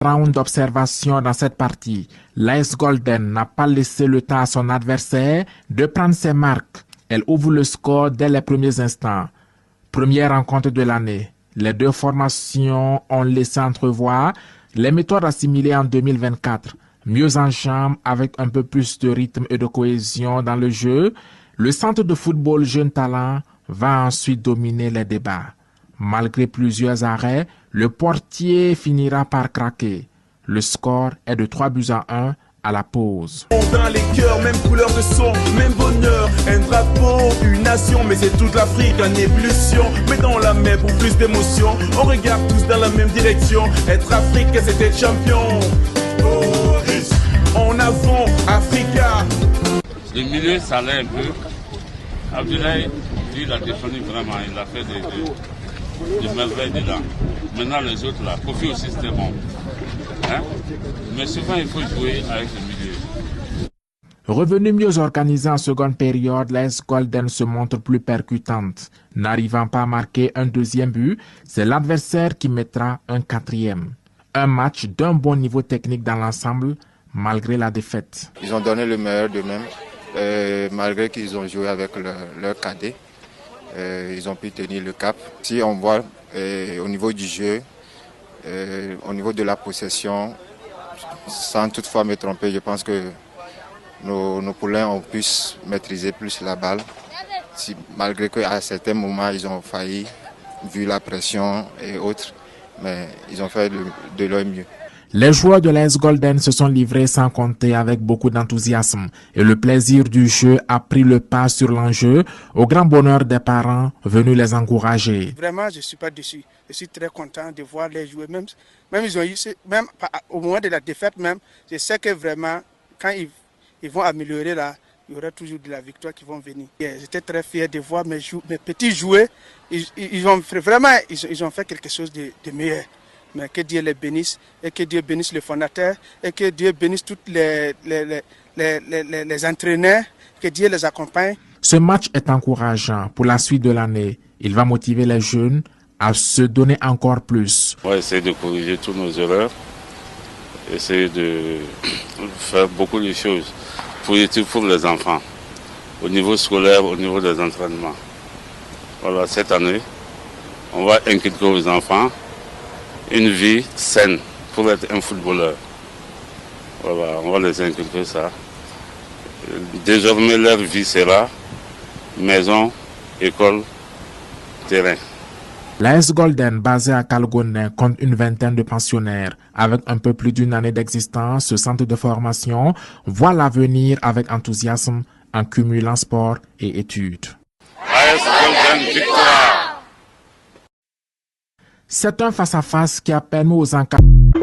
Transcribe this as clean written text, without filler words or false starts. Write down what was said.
round d'observation dans cette partie, l'AS Golden n'a pas laissé le temps à son adversaire de prendre ses marques. Elle ouvre le score dès les premiers instants. Première rencontre de l'année. Les deux formations ont laissé entrevoir les méthodes assimilées en 2024. Mieux en jambes avec un peu plus de rythme et de cohésion dans le jeu, le centre de football Jeune Talent va ensuite dominer les débats. Malgré plusieurs arrêts, le portier finira par craquer. Le score est de 3-1 à la pause. Dans les cœurs, même couleur de son, même bonheur. Un drapeau, une nation, mais c'est toute l'Afrique en ébullition. Mettons la main pour plus d'émotion. On regarde tous dans la même direction. Être africain, c'est être champion. En avant, Africa. Le milieu, ça allait un peu. Abdoulaye, lui, il a défendu vraiment. Il a fait des merveilles dedans. Maintenant, les autres, là, Kofi aussi, c'était bon. Hein? Mais souvent, il faut jouer avec le milieu. Revenu mieux organisé en seconde période, l'AS Golden se montre plus percutante. N'arrivant pas à marquer un deuxième but, c'est l'adversaire qui mettra un quatrième. Un match d'un bon niveau technique dans l'ensemble, malgré la défaite. Ils ont donné le meilleur d'eux-mêmes, malgré qu'ils ont joué avec leur cadet. Ils ont pu tenir le cap. Si on voit au niveau du jeu, au niveau de la possession, sans toutefois me tromper, je pense que nos poulains ont pu maîtriser plus la balle. Malgré qu'à certains moments, ils ont failli, vu la pression et autres, mais ils ont fait de leur mieux. Les joueurs de l'AS Golden se sont livrés sans compter avec beaucoup d'enthousiasme et le plaisir du jeu a pris le pas sur l'enjeu au grand bonheur des parents venus les encourager. Vraiment, je ne suis pas déçu. Je suis très content de voir les joueurs. Même ils ont eu, même au moment de la défaite même, je sais que vraiment, quand ils vont améliorer là, il y aura toujours de la victoire qui vont venir. J'étais très fier de voir mes petits joueurs. Ils ont fait quelque chose de meilleur. Mais que Dieu les bénisse et que Dieu bénisse les fondateurs et que Dieu bénisse tous les entraîneurs, que Dieu les accompagne. Ce match est encourageant pour la suite de l'année. Il va motiver les jeunes à se donner encore plus. On va essayer de corriger toutes nos erreurs, essayer de faire beaucoup de choses positives pour les enfants, au niveau scolaire, au niveau des entraînements. Voilà, cette année, on va inculquer aux enfants une vie saine pour être un footballeur. Voilà, on va les inculquer ça. Désormais, leur vie sera maison, école, terrain. L'AS Golden, basé à Kalgonen, compte une vingtaine de pensionnaires. Avec un peu plus d'une année d'existence, ce centre de formation voit l'avenir avec enthousiasme en cumulant sport et études. AS Golden, victoire! C'est un face-à-face qui a permis aux encadreurs